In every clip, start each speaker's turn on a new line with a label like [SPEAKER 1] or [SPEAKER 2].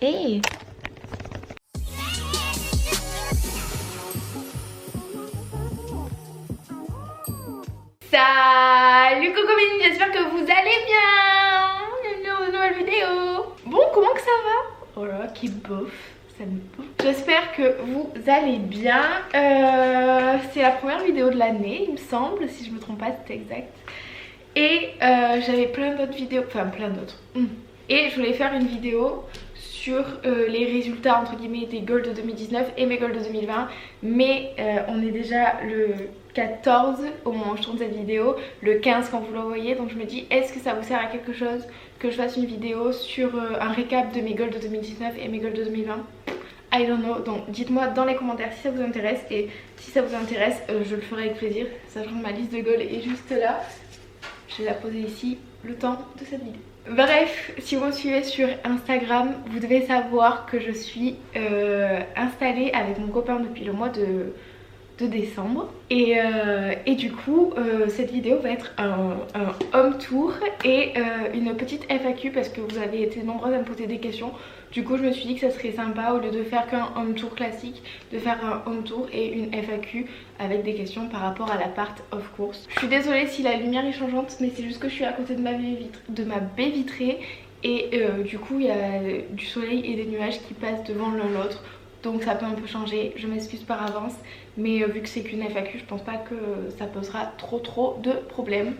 [SPEAKER 1] Hey. Salut cocomines, j'espère que vous allez bien. Une nouvelle vidéo. Bon, comment que ça va? Oh là là, qui bouffe. Ça me bouffe. J'espère que vous allez bien. C'est la première vidéo de l'année, il me semble, si je me trompe pas, c'est exact. Et j'avais plein d'autres vidéos, enfin plein d'autres. Et je voulais faire une vidéo sur les résultats entre guillemets des goals de 2019 et mes goals de 2020. Mais on est déjà le 14 au moment où je tourne cette vidéo, le 15 quand vous le voyez. Donc je me dis, est-ce que ça vous sert à quelque chose que je fasse une vidéo sur un récap de mes goals de 2019 et mes goals de 2020? I don't know, donc dites-moi dans les commentaires si ça vous intéresse. Et si ça vous intéresse, je le ferai avec plaisir. Sachant que ma liste de goals est juste là. Je vais la poser ici le temps de cette vidéo. Bref, si vous me suivez sur Instagram, vous devez savoir que je suis installée avec mon copain depuis le mois de décembre. Et du coup, cette vidéo va être un home tour et une petite FAQ parce que vous avez été nombreuses à me poser des questions. Du coup, je me suis dit que ça serait sympa, au lieu de faire qu'un home tour classique, de faire un home tour et une FAQ avec des questions par rapport à l'appart of course. Je suis désolée si la lumière est changeante, mais c'est juste que je suis à côté de ma baie vitrée et du coup, il y a du soleil et des nuages qui passent devant l'un l'autre. Donc ça peut un peu changer, je m'excuse par avance. Mais vu que c'est qu'une FAQ, je pense pas que ça posera trop de problèmes.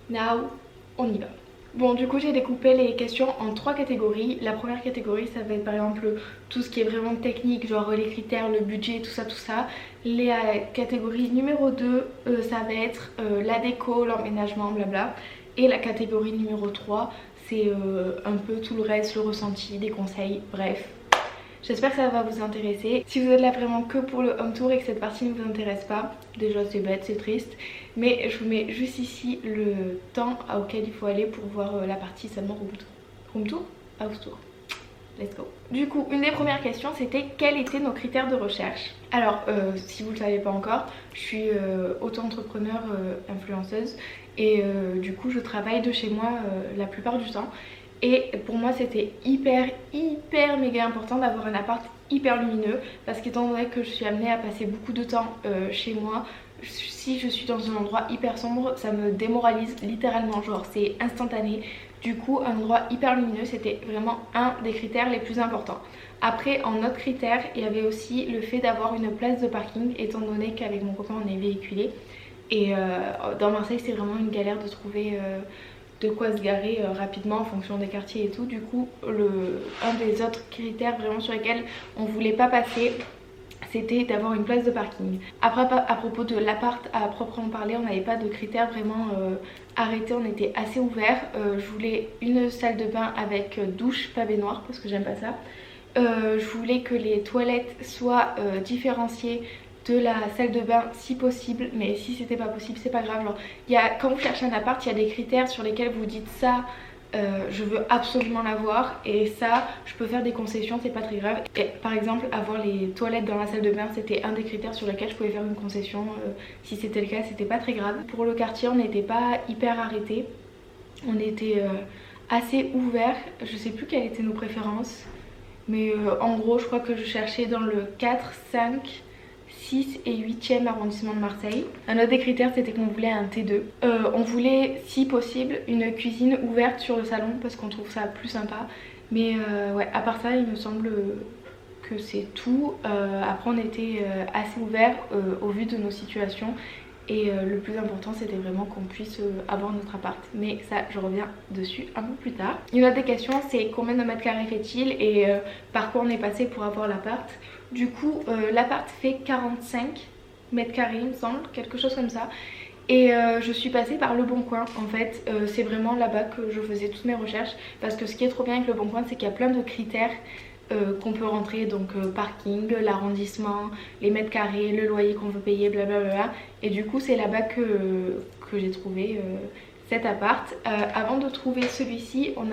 [SPEAKER 1] Now, on y va. Bon, du coup j'ai découpé les questions en 3 catégories. La première catégorie, ça va être par exemple tout ce qui est vraiment technique, genre les critères, le budget, tout ça. Les catégories numéro 2, ça va être la déco, l'emménagement, blabla. Et la catégorie numéro 3, c'est un peu tout le reste, le ressenti, des conseils, bref. J'espère que ça va vous intéresser. Si vous êtes là vraiment que pour le home tour et que cette partie ne vous intéresse pas, déjà c'est bête, c'est triste, mais je vous mets juste ici le temps auquel il faut aller pour voir la partie seulement room tour. Room tour? House tour. Let's go. Du coup, une des premières questions, c'était quels étaient nos critères de recherche. Alors, si vous ne le savez pas encore, je suis auto-entrepreneur influenceuse et du coup je travaille de chez moi la plupart du temps. Et pour moi c'était hyper méga important d'avoir un appart hyper lumineux parce qu'étant donné que je suis amenée à passer beaucoup de temps chez moi, si je suis dans un endroit hyper sombre, ça me démoralise littéralement, genre c'est instantané. Du coup un endroit hyper lumineux c'était vraiment un des critères les plus importants. Après en autre critère il y avait aussi le fait d'avoir une place de parking étant donné qu'avec mon copain on est véhiculé. Et dans Marseille c'est vraiment une galère de trouver de quoi se garer rapidement en fonction des quartiers et tout. Du coup un des autres critères vraiment sur lesquels on voulait pas passer, c'était d'avoir une place de parking. Après à propos de l'appart à proprement parler, on n'avait pas de critères vraiment arrêtés, on était assez ouvert. Je voulais une salle de bain avec douche, pas baignoire parce que j'aime pas ça. Je voulais que les toilettes soient différenciées de la salle de bain si possible, mais si c'était pas possible c'est pas grave. Genre, quand vous cherchez un appart, il y a des critères sur lesquels vous dites ça je veux absolument l'avoir et ça je peux faire des concessions, c'est pas très grave. Et par exemple avoir les toilettes dans la salle de bain c'était un des critères sur lesquels je pouvais faire une concession, si c'était le cas c'était pas très grave. Pour le quartier on n'était pas hyper arrêté, on était assez ouvert, je sais plus quelles étaient nos préférences mais en gros je crois que je cherchais dans le 4, 5, 6 et 8e arrondissement de Marseille. Un autre des critères c'était qu'on voulait un T2. On voulait si possible une cuisine ouverte sur le salon parce qu'on trouve ça plus sympa. Mais ouais, à part ça il me semble que c'est tout. Après on était assez ouvert au vu de nos situations. Et le plus important c'était vraiment qu'on puisse avoir notre appart. Mais ça je reviens dessus un peu plus tard. Une autre des questions c'est combien de mètres carrés fait-il et par quoi on est passé pour avoir l'appart. Du coup l'appart fait 45 mètres carrés il me semble, quelque chose comme ça. Et je suis passée par Le Bon Coin en fait, c'est vraiment là-bas que je faisais toutes mes recherches. Parce que ce qui est trop bien avec Le Bon Coin c'est qu'il y a plein de critères qu'on peut rentrer, donc parking, l'arrondissement, les mètres carrés, le loyer qu'on veut payer, blablabla. Et du coup c'est là-bas que j'ai trouvé cet appart. Avant de trouver celui-ci on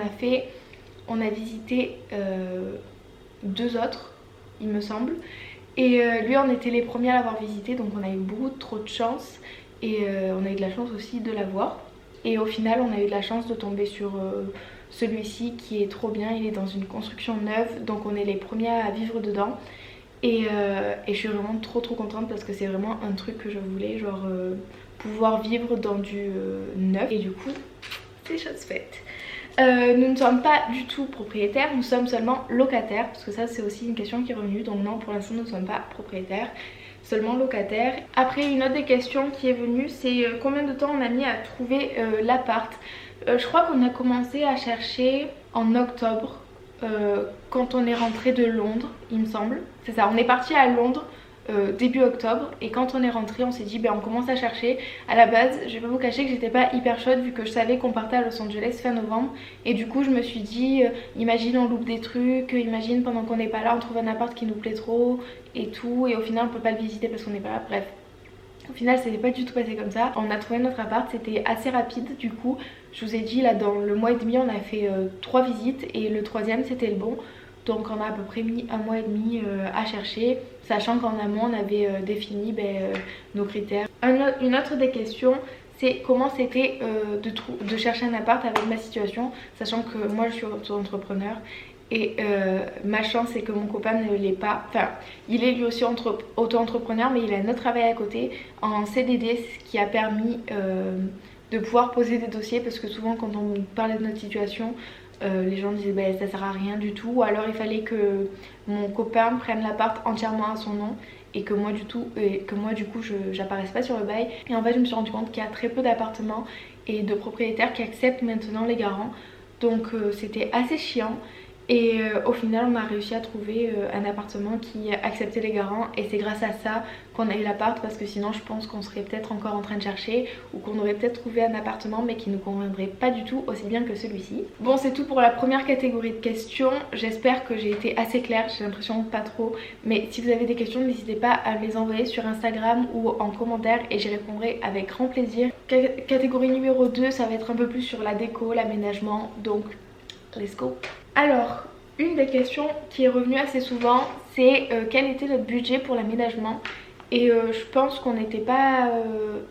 [SPEAKER 1] a visité 2 autres il me semble. Et lui on était les premiers à l'avoir visité donc on a eu beaucoup trop de chance. Et on a eu de la chance aussi de l'avoir. Et au final on a eu de la chance de tomber sur celui-ci qui est trop bien. Il est dans une construction neuve, donc on est les premiers à vivre dedans. Et je suis vraiment trop contente parce que c'est vraiment un truc que je voulais, genre pouvoir vivre dans du neuf. Et du coup c'est chose faite. Nous ne sommes pas du tout propriétaires, nous sommes seulement locataires, parce que ça c'est aussi une question qui est revenue. Donc non, pour l'instant nous ne sommes pas propriétaires, seulement locataires. Après, une autre des questions qui est venue, c'est combien de temps on a mis à trouver l'appart. Je crois qu'on a commencé à chercher en octobre, quand on est rentré de Londres, il me semble. C'est ça, on est parti à Londres début octobre, et quand on est rentré on s'est dit on commence à chercher. À la base je vais pas vous cacher que j'étais pas hyper chaude vu que je savais qu'on partait à Los Angeles fin novembre, et du coup je me suis dit imagine on loupe des trucs, imagine pendant qu'on n'est pas là on trouve un appart qui nous plaît trop et tout, et au final on peut pas le visiter parce qu'on n'est pas là. Bref, au final ça s'est pas du tout passé comme ça. On a trouvé notre appart, c'était assez rapide. Du coup je vous ai dit là dans le mois et demi on a fait 3 visites et le troisième c'était le bon. Donc on a à peu près mis un mois et demi à chercher, sachant qu'en amont on avait défini nos critères. Une autre des questions, c'est comment c'était de chercher un appart avec ma situation, sachant que moi je suis auto-entrepreneur. Et ma chance c'est que mon copain ne l'est pas, enfin il est lui aussi auto-entrepreneur, mais il a un autre travail à côté en CDD, ce qui a permis de pouvoir poser des dossiers, parce que souvent quand on parlait de notre situation, les gens disaient ça sert à rien du tout, ou alors il fallait que mon copain prenne l'appart entièrement à son nom et que moi du coup j'apparaisse pas sur le bail. Et en fait je me suis rendu compte qu'il y a très peu d'appartements et de propriétaires qui acceptent maintenant les garants, donc c'était assez chiant. Et au final on a réussi à trouver un appartement qui acceptait les garants, et c'est grâce à ça qu'on a eu l'appart, parce que sinon je pense qu'on serait peut-être encore en train de chercher, ou qu'on aurait peut-être trouvé un appartement mais qui ne nous conviendrait pas du tout aussi bien que celui-ci. Bon, c'est tout pour la première catégorie de questions. J'espère que j'ai été assez claire, j'ai l'impression pas trop, mais si vous avez des questions n'hésitez pas à me les envoyer sur Instagram ou en commentaire et j'y répondrai avec grand plaisir. Catégorie numéro 2, ça va être un peu plus sur la déco, l'aménagement, donc let's go. Alors, une des questions qui est revenue assez souvent, c'est quel était notre budget pour l'aménagement. Et je pense qu'on n'était pas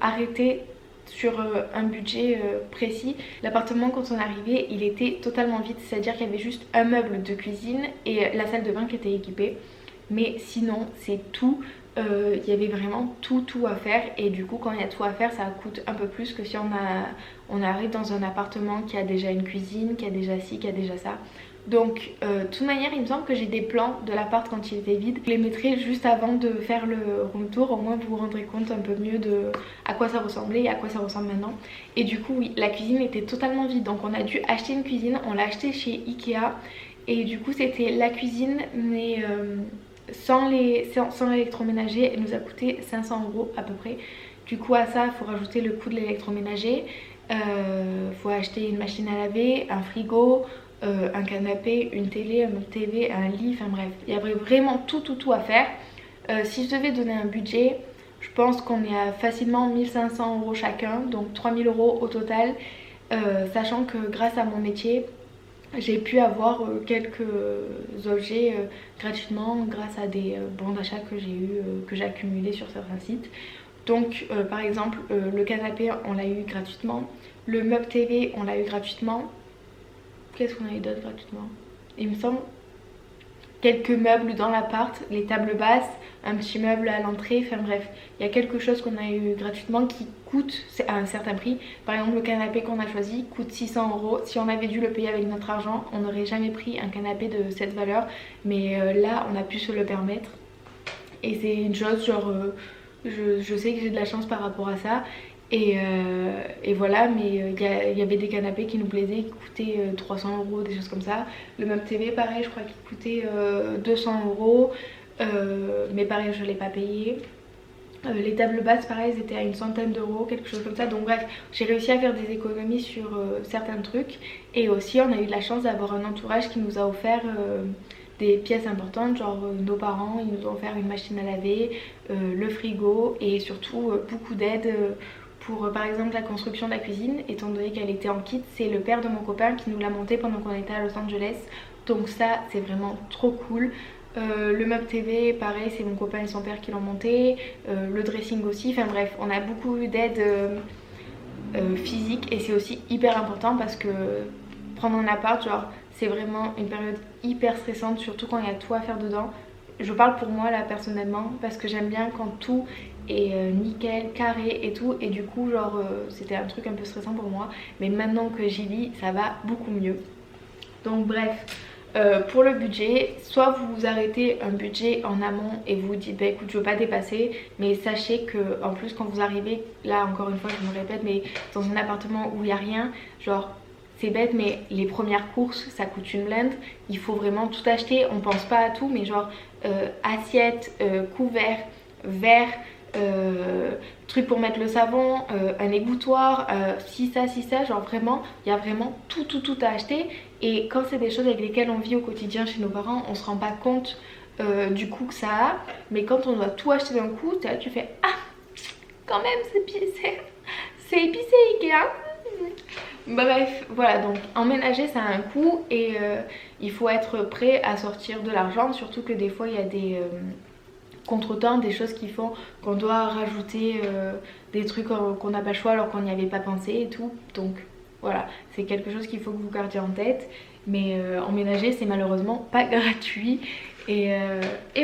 [SPEAKER 1] arrêté sur un budget précis. L'appartement quand on est arrivé il était totalement vide, c'est à dire qu'il y avait juste un meuble de cuisine et la salle de bain qui était équipée, mais sinon c'est tout. Il y avait vraiment tout à faire, et du coup quand il y a tout à faire ça coûte un peu plus que si on arrive dans un appartement qui a déjà une cuisine, qui a déjà ci, qui a déjà ça. Donc de toute manière il me semble que j'ai des plans de l'appart quand il était vide. Je les mettrai juste avant de faire le room tour, au moins vous vous rendrez compte un peu mieux de à quoi ça ressemblait et à quoi ça ressemble maintenant. Et du coup oui, la cuisine était totalement vide, donc on a dû acheter une cuisine. On l'a acheté chez Ikea, et du coup c'était la cuisine mais sans l'électroménager, elle nous a coûté 500 € à peu près. Du coup à ça il faut rajouter le coût de l'électroménager, faut acheter une machine à laver, un frigo, un canapé, une télé, un meuble TV, un lit, enfin bref, il y avait vraiment tout à faire. Si je devais donner un budget, je pense qu'on est à facilement 1500 € chacun, donc 3000 € au total, sachant que grâce à mon métier, j'ai pu avoir quelques objets gratuitement grâce à des bons d'achat que j'ai eu, que j'ai accumulés sur certains sites. Donc par exemple le canapé on l'a eu gratuitement, le meuble TV on l'a eu gratuitement. Qu'est-ce qu'on a eu d'autre gratuitement? Il me semble quelques meubles dans l'appart, les tables basses, un petit meuble à l'entrée, enfin bref, il y a quelque chose qu'on a eu gratuitement qui coûte à un certain prix. Par exemple le canapé qu'on a choisi coûte 600 €. Si on avait dû le payer avec notre argent, on n'aurait jamais pris un canapé de cette valeur, mais là on a pu se le permettre. Et c'est une chose genre, je sais que j'ai de la chance par rapport à ça. Et voilà, mais il y avait des canapés qui nous plaisaient, qui coûtaient 300 €, des choses comme ça. Le meuble TV pareil, je crois qu'il coûtait 200 €, mais pareil je ne l'ai pas payé. Les tables basses pareil elles étaient à une centaine d'euros, quelque chose comme ça. Donc bref, j'ai réussi à faire des économies sur certains trucs. Et aussi on a eu de la chance d'avoir un entourage qui nous a offert des pièces importantes, genre nos parents ils nous ont offert une machine à laver, le frigo, et surtout beaucoup d'aide pour par exemple la construction de la cuisine, étant donné qu'elle était en kit. C'est le père de mon copain qui nous l'a monté pendant qu'on était à Los Angeles, donc ça c'est vraiment trop cool. Le meuble TV pareil c'est mon copain et son père qui l'ont monté, le dressing aussi, enfin bref on a beaucoup eu d'aide physique, et c'est aussi hyper important parce que prendre un appart, genre c'est vraiment une période hyper stressante, surtout quand il y a tout à faire dedans. Je parle pour moi là personnellement parce que j'aime bien quand tout est nickel, carré et tout, et du coup genre c'était un truc un peu stressant pour moi, mais maintenant que j'y vis ça va beaucoup mieux. Donc bref, pour le budget, soit vous arrêtez un budget en amont et vous vous dites bah écoute je veux pas dépasser, mais sachez que en plus quand vous arrivez, là encore une fois je me répète, mais dans un appartement où il n'y a rien, genre c'est bête mais les premières courses ça coûte une blinde, il faut vraiment tout acheter, on pense pas à tout, mais genre assiette, couvert, verre, truc pour mettre le savon, un égouttoir, si ça, genre vraiment il y a vraiment tout à acheter. Et quand c'est des choses avec lesquelles on vit au quotidien chez nos parents, on se rend pas compte du coût que ça a, mais quand on doit tout acheter d'un coup, là tu fais ah quand même c'est épicé Ikea. Bref, voilà, donc emménager ça a un coût et il faut être prêt à sortir de l'argent, surtout que des fois il y a des contretemps, des choses qui font qu'on doit rajouter des trucs qu'on n'a pas le choix alors qu'on n'y avait pas pensé et tout. Donc voilà, c'est quelque chose qu'il faut que vous gardiez en tête, mais emménager c'est malheureusement pas gratuit. Et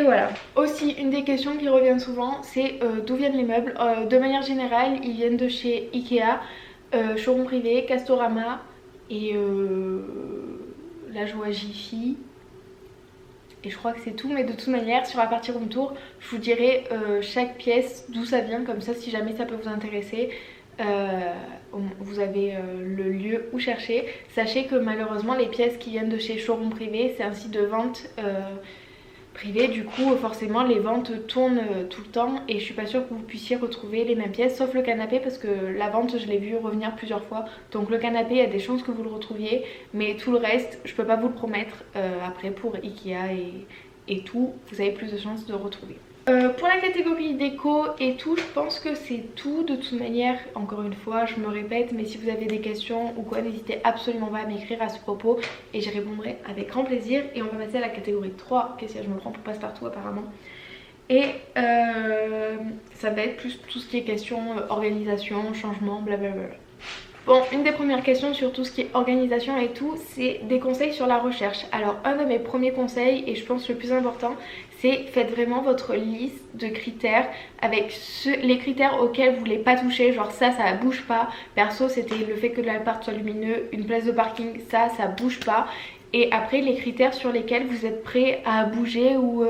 [SPEAKER 1] voilà. Aussi une des questions qui revient souvent c'est d'où viennent les meubles. De manière générale ils viennent de chez Ikea, showroom privé, Castorama et là je vois Jiffy. Et je crois que c'est tout, mais de toute manière sur la partie room tour je vous dirai chaque pièce d'où ça vient, comme ça si jamais ça peut vous intéresser vous avez le lieu où chercher. Sachez que malheureusement les pièces qui viennent de chez showroom privé c'est un site de vente privé, du coup forcément les ventes tournent tout le temps et je suis pas sûre que vous puissiez retrouver les mêmes pièces, sauf le canapé parce que la vente je l'ai vu revenir plusieurs fois, donc le canapé il y a des chances que vous le retrouviez, mais tout le reste je peux pas vous le promettre. Après pour Ikea et tout vous avez plus de chances de retrouver. Pour la catégorie déco et tout, je pense que c'est tout. De toute manière, encore une fois, je me répète, mais si vous avez des questions ou quoi, n'hésitez absolument pas à m'écrire à ce propos et j'y répondrai avec grand plaisir. Et on va passer à la catégorie 3, qu'est-ce que je me prends pour passe-partout apparemment. Et ça va être plus tout ce qui est question organisation, changement, blablabla. Bon, une des premières questions sur tout ce qui est organisation et tout, c'est des conseils sur la recherche. Alors un de mes premiers conseils, et je pense le plus important, c'est faites vraiment votre liste de critères avec les critères auxquels vous voulez pas toucher, genre ça bouge pas. Perso c'était le fait que l'appart soit lumineux, une place de parking, ça bouge pas. Et après les critères sur lesquels vous êtes prêt à bouger ou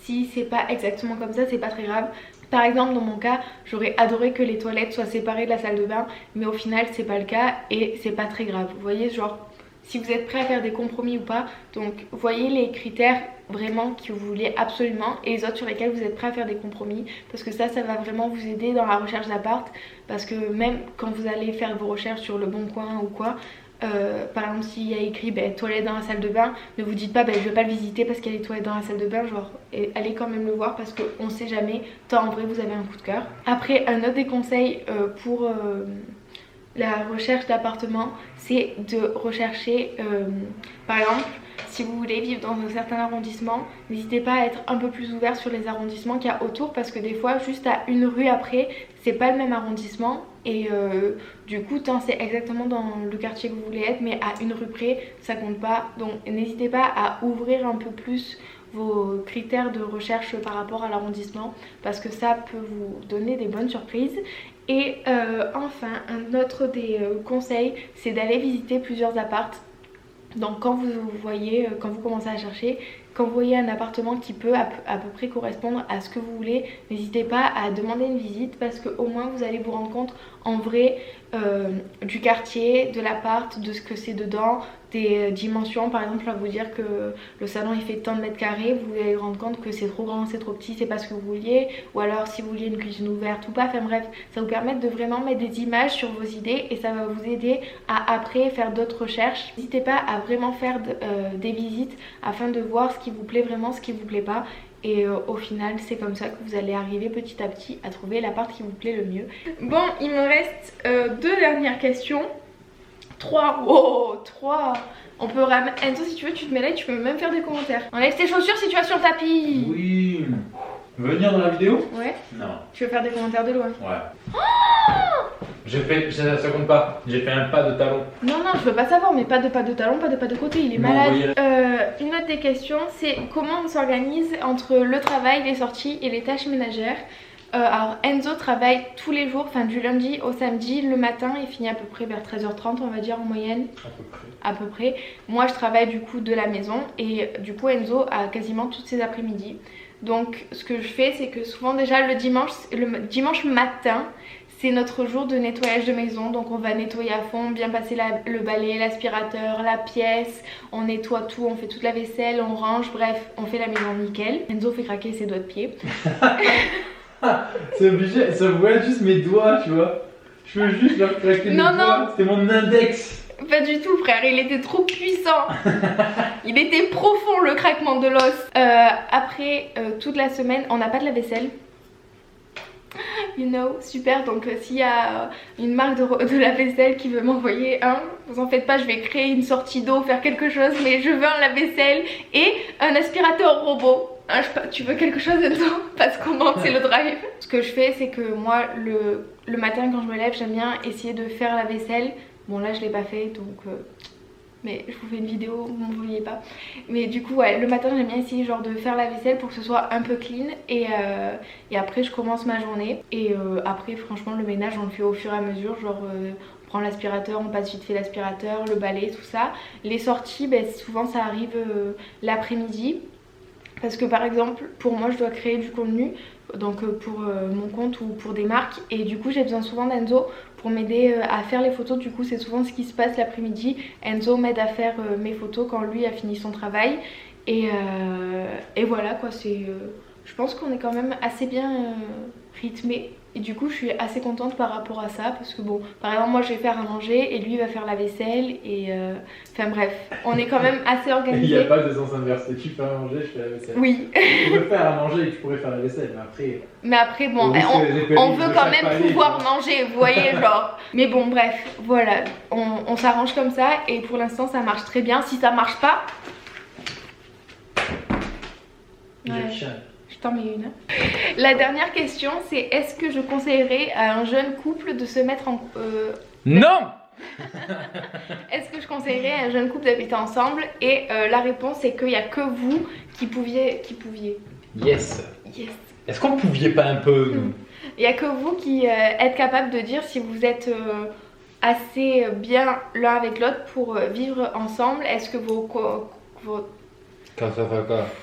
[SPEAKER 1] si c'est pas exactement comme ça, c'est pas très grave. Par exemple dans mon cas j'aurais adoré que les toilettes soient séparées de la salle de bain, mais au final c'est pas le cas et c'est pas très grave. Vous voyez, genre si vous êtes prêt à faire des compromis ou pas, donc voyez les critères vraiment que vous voulez absolument et les autres sur lesquels vous êtes prêt à faire des compromis, parce que ça va vraiment vous aider dans la recherche d'appart, parce que même quand vous allez faire vos recherches sur Le Bon Coin ou quoi, par exemple s'il y a écrit toilette dans la salle de bain, ne vous dites pas je vais pas le visiter parce qu'il y a des toilettes dans la salle de bain, genre allez quand même le voir parce qu'on sait jamais, tant en vrai vous avez un coup de cœur. Après un autre des conseils pour la recherche d'appartement, c'est de rechercher par exemple si vous voulez vivre dans un certain arrondissement, n'hésitez pas à être un peu plus ouvert sur les arrondissements qu'il y a autour, parce que des fois juste à une rue après c'est pas le même arrondissement et du coup tant c'est exactement dans le quartier que vous voulez être, mais à une rue près ça compte pas. Donc n'hésitez pas à ouvrir un peu plus vos critères de recherche par rapport à l'arrondissement, parce que ça peut vous donner des bonnes surprises. Et enfin un autre des conseils, c'est d'aller visiter plusieurs apparts. Donc quand vous commencez à chercher, quand vous voyez un appartement qui peut à peu près correspondre à ce que vous voulez, n'hésitez pas à demander une visite, parce qu'au moins vous allez vous rendre compte en vrai du quartier, de l'appart, de ce que c'est dedans, des dimensions. Par exemple là vous dire que le salon il fait tant de mètres carrés, vous allez vous rendre compte que c'est trop grand, c'est trop petit, c'est pas ce que vous vouliez, ou alors si vous vouliez une cuisine ouverte ou pas, enfin bref, ça vous permet de vraiment mettre des images sur vos idées et ça va vous aider à après faire d'autres recherches. N'hésitez pas à vraiment faire des visites afin de voir ce qui vous plaît vraiment, ce qui vous plaît pas. Et au final c'est comme ça que vous allez arriver petit à petit à trouver l'appart qui vous plaît le mieux. Bon, il me reste 2 dernières questions. 3, wow, 3. On peut ramener. Enzo, si tu veux tu te mets là et tu peux même faire des commentaires. Enlève tes chaussures si tu vas sur le tapis.
[SPEAKER 2] Oui. Venir dans la vidéo?
[SPEAKER 1] Ouais.
[SPEAKER 2] Non.
[SPEAKER 1] Tu veux faire des commentaires de loin?
[SPEAKER 2] Ouais.
[SPEAKER 1] Oh,
[SPEAKER 2] Ça compte pas. J'ai fait un pas de talon.
[SPEAKER 1] Non, non, je veux pas savoir, mais pas de talon, pas de côté, il est malade. Une autre des questions, c'est comment on s'organise entre le travail, les sorties et les tâches ménagères. Alors Enzo travaille tous les jours, enfin du lundi au samedi, le matin, il finit à peu près vers 13h30 on va dire en moyenne. À peu près. Moi je travaille du coup de la maison et du coup Enzo a quasiment toutes ses après-midi. Donc ce que je fais c'est que souvent déjà le dimanche matin c'est notre jour de nettoyage de maison. Donc on va nettoyer à fond, bien passer le balai, l'aspirateur, la pièce, on nettoie tout, on fait toute la vaisselle, on range, bref on fait la maison nickel. Enzo fait craquer ses doigts de pied.
[SPEAKER 2] C'est obligé, ça voit juste mes doigts, tu vois. Je veux juste leur craquer mes doigts. C'était mon index.
[SPEAKER 1] Pas du tout frère, il était trop puissant. Il était profond le craquement de l'os. Après toute la semaine, on n'a pas de la vaisselle. You know, super. Donc s'il y a une marque de la vaisselle qui veut m'envoyer vous en faites pas, je vais créer une sortie d'eau, faire quelque chose. Mais je veux un lave-vaisselle et un aspirateur robot. Hein, tu veux quelque chose dedans? Parce qu'on monte, c'est le drive. Ce que je fais, c'est que moi, le matin quand je me lève, j'aime bien essayer de faire la vaisselle. Bon là, je l'ai pas fait, donc... mais je vous fais une vidéo, vous m'en vouliez pas. Mais du coup, ouais, le matin, j'aime bien essayer genre de faire la vaisselle pour que ce soit un peu clean. Et après, je commence ma journée. Et après, franchement, le ménage, on le fait au fur et à mesure. Genre... on prend l'aspirateur, on passe vite fait l'aspirateur, le balai, tout ça. Les sorties, ben, souvent ça arrive l'après-midi. Parce que par exemple pour moi je dois créer du contenu, donc pour mon compte ou pour des marques, et du coup j'ai besoin souvent d'Enzo pour m'aider à faire les photos. Du coup c'est souvent ce qui se passe l'après-midi. Enzo m'aide à faire mes photos quand lui a fini son travail et voilà quoi. C'est je pense qu'on est quand même assez bien rythmé. Et du coup je suis assez contente par rapport à ça parce que bon, par exemple moi je vais faire à manger et lui va faire la vaisselle et enfin bref, on est quand même assez organisé.
[SPEAKER 2] Il n'y a pas de sens inversé, tu fais à manger, je fais la vaisselle.
[SPEAKER 1] Oui.
[SPEAKER 2] Tu peux faire à manger et tu pourrais faire la vaisselle, mais après
[SPEAKER 1] bon, on veut quand même pouvoir manger, vous voyez genre. Mais bon bref, voilà, on s'arrange comme ça et pour l'instant ça marche très bien. Si ça marche pas... Ouais. Je t'en mets une. La dernière question c'est est-ce que je conseillerais à un jeune couple de se mettre en...
[SPEAKER 2] Non.
[SPEAKER 1] Est-ce que je conseillerais à un jeune couple d'habiter ensemble? Et la réponse c'est qu'il n'y a que vous qui pouviez...
[SPEAKER 2] Yes. Est-ce qu'on pouviez pas un peu nous?
[SPEAKER 1] Il n'y a que vous qui êtes capable de dire si vous êtes assez bien l'un avec l'autre pour vivre ensemble. Est-ce que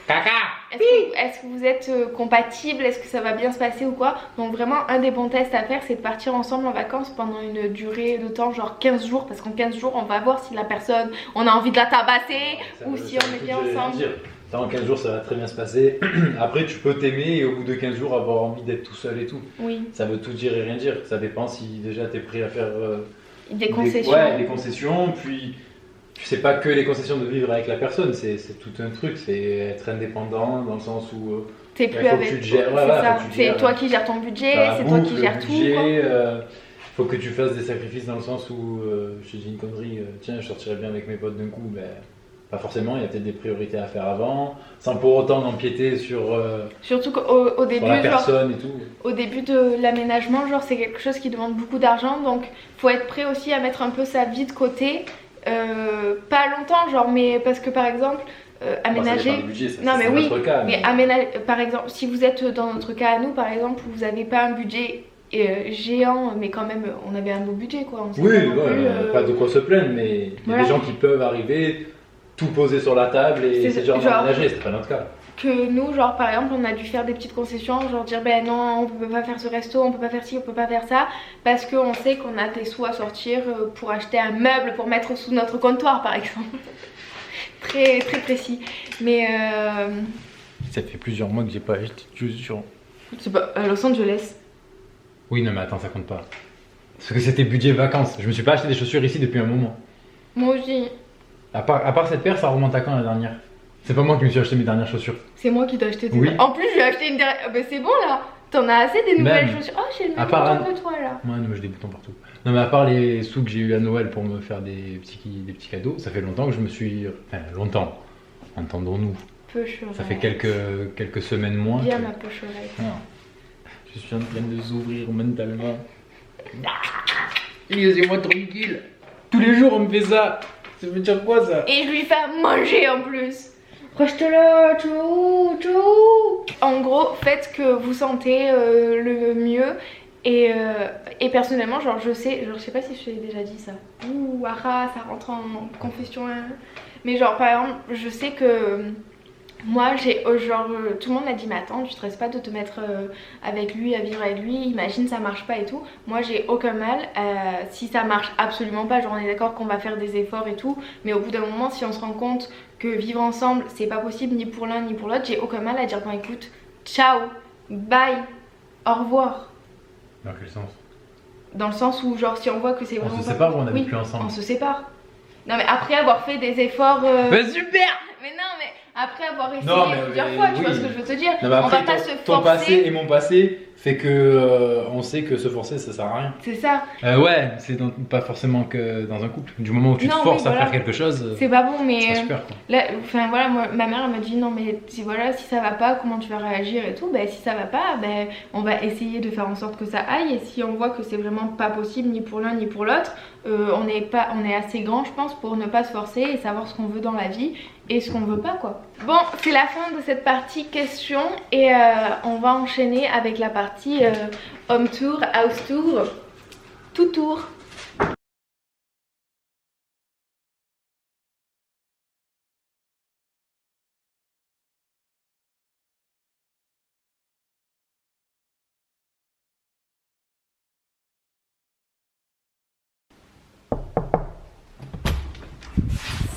[SPEAKER 2] Caca.
[SPEAKER 1] Est-ce que vous êtes compatibles? Est-ce que ça va bien se passer ou quoi? Donc vraiment un des bons tests à faire c'est de partir ensemble en vacances pendant une durée de temps genre 15 jours. Parce qu'en 15 jours on va voir si la personne on a envie de la tabasser ou si on est bien ensemble.
[SPEAKER 2] En 15 jours ça va très bien se passer. Après tu peux t'aimer et au bout de 15 jours avoir envie d'être tout seul et tout.
[SPEAKER 1] Oui.
[SPEAKER 2] Ça veut tout dire et rien dire. Ça dépend si déjà t'es prêt à faire
[SPEAKER 1] des concessions.
[SPEAKER 2] Des concessions. Puis c'est pas que les concessions de vivre avec la personne, c'est tout un truc. C'est être indépendant dans le sens où
[SPEAKER 1] t'es plus avec.
[SPEAKER 2] Tu te gères, voilà,
[SPEAKER 1] c'est toi qui gères ton budget, c'est toi qui gères tout.
[SPEAKER 2] Faut que tu fasses des sacrifices dans le sens où je te dis une connerie, tiens je sortirais bien avec mes potes d'un coup, ben pas forcément, il y a peut-être des priorités à faire avant, sans pour autant empiéter sur,
[SPEAKER 1] surtout qu'au début,
[SPEAKER 2] sur la personne et tout.
[SPEAKER 1] Au début de l'aménagement, genre c'est quelque chose qui demande beaucoup d'argent, donc faut être prêt aussi à mettre un peu sa vie de côté, pas longtemps genre, mais parce que par exemple aménager,
[SPEAKER 2] bon, budget, ça,
[SPEAKER 1] non mais oui,
[SPEAKER 2] cas,
[SPEAKER 1] mais aménager, par exemple si vous êtes dans notre cas à nous par exemple, vous n'avez pas un budget géant, mais quand même on avait un beau budget quoi.
[SPEAKER 2] Oui, pas de quoi se plaindre, mais il y a des gens qui peuvent arriver, tout poser sur la table et c'est genre aménager, c'est pas notre cas.
[SPEAKER 1] Que nous, genre par exemple, on a dû faire des petites concessions, genre dire ben non, on peut pas faire ce resto, on peut pas faire ci, on peut pas faire ça, parce qu'on sait qu'on a des sous à sortir pour acheter un meuble pour mettre sous notre comptoir par exemple. Très très précis. Mais
[SPEAKER 2] ça fait plusieurs mois que j'ai pas acheté de chaussures.
[SPEAKER 1] C'est pas à Los Angeles.
[SPEAKER 2] Oui, non mais attends, ça compte pas. Parce que c'était budget vacances. Je me suis pas acheté des chaussures ici depuis un moment.
[SPEAKER 1] Moi aussi.
[SPEAKER 2] À part cette paire, ça remonte à quand la dernière? C'est pas moi qui me suis acheté mes dernières chaussures.
[SPEAKER 1] C'est moi qui dois acheter tes...
[SPEAKER 2] Oui.
[SPEAKER 1] En plus, je vais acheter une dernière... bah c'est bon là. T'en as assez des nouvelles chaussures. Oh, j'ai le même bouton que toi là.
[SPEAKER 2] Ouais, non mais j'ai des boutons partout. Non mais à part les sous que j'ai eu à Noël pour me faire des petits cadeaux, ça fait longtemps que je me suis... Enfin, longtemps. Entendons-nous. Ça fait quelques semaines moins.
[SPEAKER 1] Bien ma poche oreille.
[SPEAKER 2] Je suis en train de s'ouvrir mentalement. Laissez-moi tranquille. Tous les jours on me fait ça. Ça veut dire quoi ça?
[SPEAKER 1] Et je lui fais à manger en plus. Reste là, tchou, tchou. En gros, faites que vous sentez le mieux. Et personnellement, genre je sais pas si je t'ai déjà dit ça. Ouh, ça rentre en confession. Hein. Mais genre par exemple, je sais que moi j'ai tout le monde m'a dit mais attends, tu stresses pas de te mettre avec lui, à vivre avec lui, imagine ça marche pas et tout. Moi j'ai aucun mal si ça marche absolument pas, genre on est d'accord qu'on va faire des efforts et tout, mais au bout d'un moment si on se rend compte que vivre ensemble c'est pas possible ni pour l'un ni pour l'autre, j'ai aucun mal à dire bon écoute, ciao, bye, au revoir.
[SPEAKER 2] Dans quel sens?
[SPEAKER 1] Dans le sens où genre si on voit que c'est vraiment...
[SPEAKER 2] On se sépare ou on n'habite plus ensemble?
[SPEAKER 1] On se sépare. Non mais après avoir fait des efforts...
[SPEAKER 2] Bah super!
[SPEAKER 1] Mais non mais après avoir essayé plusieurs fois, tu vois ce que je veux te dire.
[SPEAKER 2] Non, mais après,
[SPEAKER 1] on va pas se
[SPEAKER 2] ton
[SPEAKER 1] forcer.
[SPEAKER 2] passé et mon passé fait que on sait que se forcer ça sert à rien.
[SPEAKER 1] C'est ça.
[SPEAKER 2] Ouais, c'est pas forcément que dans un couple. Du moment où tu te forces à faire quelque chose,
[SPEAKER 1] c'est pas bon, mais
[SPEAKER 2] c'est super quoi.
[SPEAKER 1] Là, enfin voilà, moi, ma mère elle m'a dit non mais si ça va pas, comment tu vas réagir et tout. Ben si ça va pas, ben on va essayer de faire en sorte que ça aille. Et si on voit que c'est vraiment pas possible ni pour l'un ni pour l'autre, on est assez grand je pense pour ne pas se forcer et savoir ce qu'on veut dans la vie et ce qu'on veut pas quoi. Bon, c'est la fin de cette partie questions et on va enchaîner avec la partie home tour, house tour, tout tour.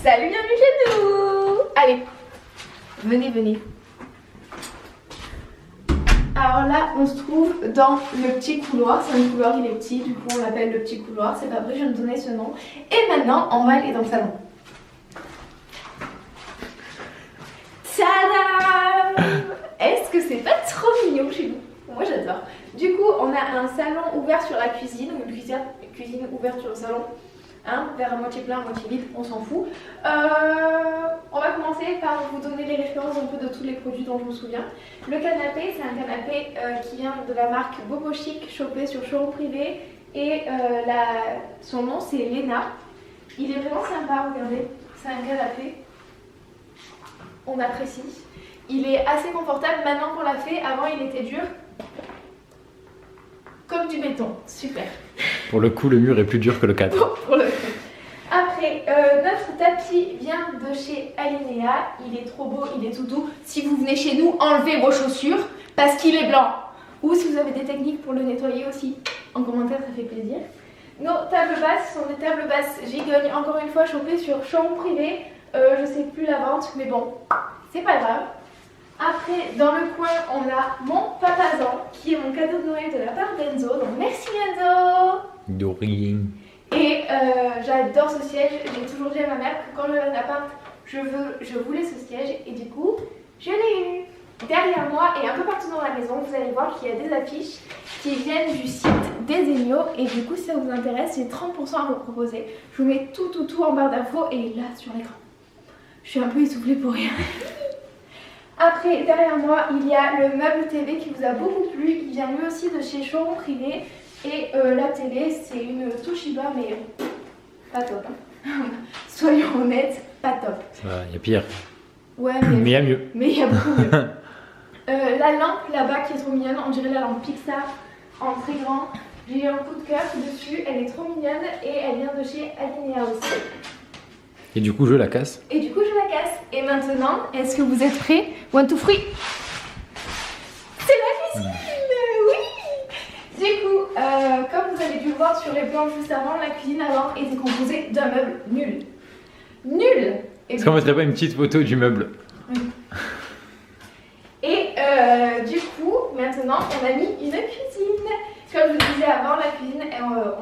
[SPEAKER 1] Salut, bienvenue chez nous. Allez, venez. Alors là, on se trouve dans le petit couloir. C'est un couloir, il est petit, du coup on l'appelle le petit couloir. C'est pas vrai, je viens de donner ce nom. Et maintenant, on va aller dans le salon. Tadam! Est-ce que c'est pas trop mignon chez nous? Moi j'adore. Du coup, on a un salon ouvert sur la cuisine, ou une cuisine ouverte sur le salon. Hein, verre à moitié plein, à moitié vide, on s'en fout. On va commencer par vous donner les références un peu de tous les produits dont je me souviens. Le canapé, c'est un canapé qui vient de la marque Bobo Chic, chopé sur Showroom Privé. Et son nom c'est Lena. Il est vraiment sympa, regardez. C'est un canapé. On apprécie. Il est assez confortable maintenant qu'on l'a fait. Avant il était dur. Comme du béton, super.
[SPEAKER 2] Pour le coup, le mur est plus dur que le cadre.
[SPEAKER 1] Après, notre tapis vient de chez Alinea. Il est trop beau, il est tout doux. Si vous venez chez nous, enlevez vos chaussures parce qu'il est blanc. Ou si vous avez des techniques pour le nettoyer aussi, en commentaire, ça fait plaisir. Nos tables basses sont des tables basses Gigogne, encore une fois chopées sur Showroom Privé. Je sais plus la vente, mais bon, c'est pas grave. Après, dans le coin, on a mon papazan, qui est mon cadeau de Noël de la part d'Enzo. Donc merci Enzo!
[SPEAKER 2] De rien.
[SPEAKER 1] Et j'adore ce siège. J'ai toujours dit à ma mère que quand j'avais un appart, je voulais ce siège. Et du coup, je l'ai eu. Derrière moi et un peu partout dans la maison, vous allez voir qu'il y a des affiches qui viennent du site Desenio. Et du coup, si ça vous intéresse, j'ai 30% à vous proposer. Je vous mets tout en barre d'infos et là sur l'écran. Je suis un peu essoufflée pour rien. Après, derrière moi, il y a le meuble TV qui vous a beaucoup plu. Il vient lui aussi de chez Showroom Privé. Et la télé, c'est une Toshiba, mais pas top. Hein. Soyons honnêtes, pas top.
[SPEAKER 2] Il y a pire.
[SPEAKER 1] Ouais,
[SPEAKER 2] mais il y a mieux.
[SPEAKER 1] Mais il y a beaucoup mieux. La lampe là-bas qui est trop mignonne, on dirait la lampe Pixar en très grand. J'ai eu un coup de cœur dessus, elle est trop mignonne et elle vient de chez Alinea aussi.
[SPEAKER 2] Et du coup, je la casse.
[SPEAKER 1] Et Et maintenant, est-ce que vous êtes prêts? 1, 2, 3. C'est la cuisine. Oui. Du coup, comme vous avez dû le voir sur les plans juste avant, la cuisine avant était composée d'un meuble nul. Nul.
[SPEAKER 2] Est-ce qu'on mettrait pas une petite photo du meuble?
[SPEAKER 1] Oui. Et du coup, maintenant, on a mis une cuisine. Comme je vous disais avant, la cuisine,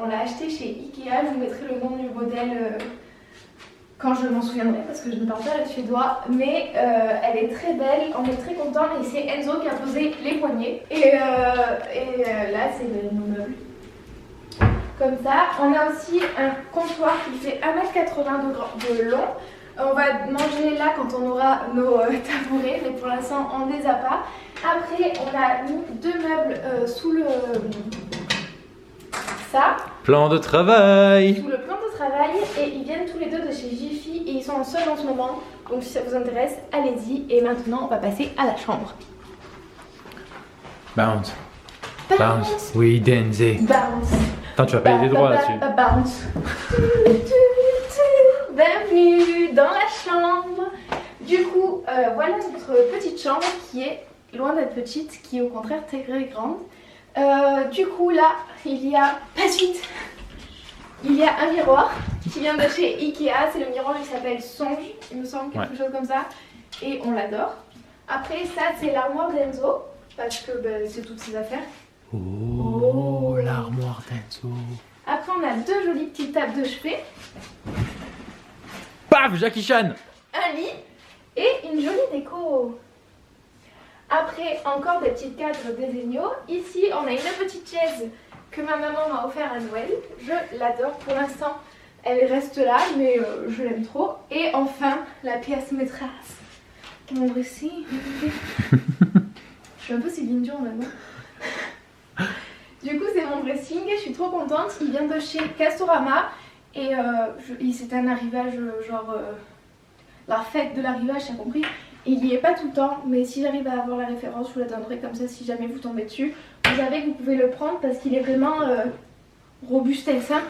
[SPEAKER 1] on l'a achetée chez Ikea. Je vous mettrai le nom du modèle quand je m'en souviendrai parce que je ne parle pas le suédois. Mais elle est très belle, on est très content. Et c'est Enzo qui a posé les poignées. Et là, c'est nos meubles. Comme ça. On a aussi un comptoir qui fait 1,80 m de long. On va manger là quand on aura nos tabourets, mais pour l'instant on ne les a pas. Après on a mis 2 meubles sous le ça.
[SPEAKER 2] Plan de travail.
[SPEAKER 1] Sous le plan de travail et ils viennent tous les deux de chez Jiffy et ils sont en solde en ce moment. Donc si ça vous intéresse, allez-y. Et maintenant, on va passer à la chambre.
[SPEAKER 2] Bounce. Bounce. Oui, Denze.
[SPEAKER 1] Bounce.
[SPEAKER 2] Attends, tu vas payer des droits là-dessus.
[SPEAKER 1] Bounce. Bienvenue dans la chambre. Du coup, voilà notre petite chambre qui est loin d'être petite, qui est au contraire très grande. Du coup là, il y a pas de suite. Il y a un miroir qui vient de chez Ikea. C'est le miroir, il s'appelle Songe, il me semble, quelque chose comme ça. Et on l'adore. Après ça, c'est l'armoire d'Enzo parce que c'est toutes ses affaires.
[SPEAKER 2] Oh, l'armoire d'Enzo.
[SPEAKER 1] Après, on a deux jolies petites tables de chevet.
[SPEAKER 2] Paf, Jackie Chan.
[SPEAKER 1] Un lit et une jolie déco. Après, encore des petits cadres désignaux. Ici, on a une petite chaise que ma maman m'a offert à Noël. Je l'adore. Pour l'instant, elle reste là, mais je l'aime trop. Et enfin, la pièce maîtresse. Mon dressing. Je suis un peu Céline Dion maintenant. Du coup, c'est mon dressing. Je suis trop contente. Il vient de chez Castorama. Et c'est un arrivage genre la fête de l'arrivage, t'as compris. Il n'y est pas tout le temps, mais si j'arrive à avoir la référence, je vous la donnerai comme ça si jamais vous tombez dessus. Vous savez que vous pouvez le prendre parce qu'il est vraiment robuste et ça.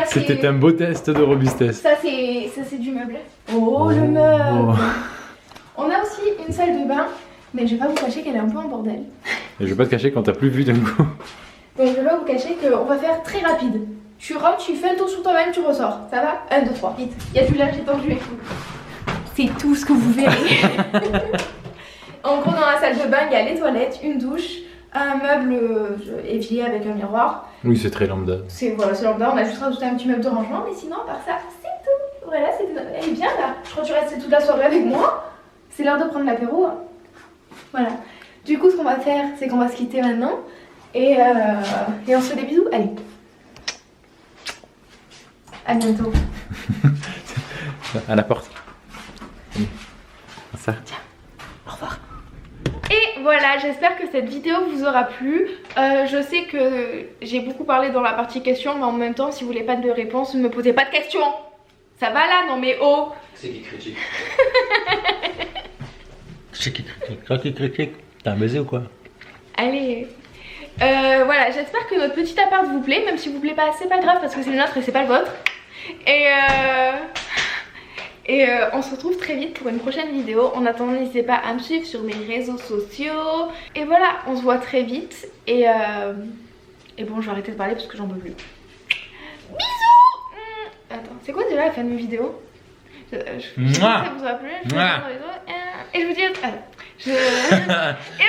[SPEAKER 2] C'était un beau test de robustesse.
[SPEAKER 1] Ça c'est du meuble. Oh, le meuble. On a aussi une salle de bain, mais je vais pas vous cacher qu'elle est un peu en bordel.
[SPEAKER 2] Et je vais pas te cacher quand t'as plus vu d'un coup.
[SPEAKER 1] Donc je vais pas vous cacher qu'on va faire très rapide. Tu rentres, tu fais un tour sur toi-même, tu ressors. Ça va? 1, 2, 3, vite. Il y a du linge étendu et tout. C'est tout ce que vous verrez. En gros, dans la salle de bain, il y a les toilettes, une douche, un meuble évier avec un miroir.
[SPEAKER 2] Oui, c'est très lambda.
[SPEAKER 1] C'est lambda, on a juste rajouté un petit meuble de rangement, mais sinon, à part ça, c'est tout. Voilà, elle est bien là. Je crois que tu restes toute la soirée avec moi. C'est l'heure de prendre l'apéro. Hein. Voilà. Du coup, ce qu'on va faire, c'est qu'on va se quitter maintenant. Et on se fait des bisous. Allez. À bientôt.
[SPEAKER 2] À la porte. Ça.
[SPEAKER 1] Tiens, au revoir. Et voilà, j'espère que cette vidéo vous aura plu. Je sais que j'ai beaucoup parlé dans la partie questions, mais en même temps, si vous voulez pas de réponse, ne me posez pas de questions. Ça va là? Non mais oh.
[SPEAKER 2] C'est qui critique? C'est qui critique? Toi qui critique? T'as un baiser ou quoi?
[SPEAKER 1] Allez. Voilà, j'espère que notre petit appart vous plaît. Même si vous plaît pas, c'est pas grave parce que c'est le nôtre et c'est pas le vôtre. Et on se retrouve très vite pour une prochaine vidéo. En attendant, n'hésitez pas à me suivre sur mes réseaux sociaux. Et voilà, on se voit très vite. Et bon, je vais arrêter de parler parce que j'en peux plus. Bisous. Attends, c'est quoi déjà la fin de mes vidéos? Je sais que ça vous aura plu. Et je vous dis... Et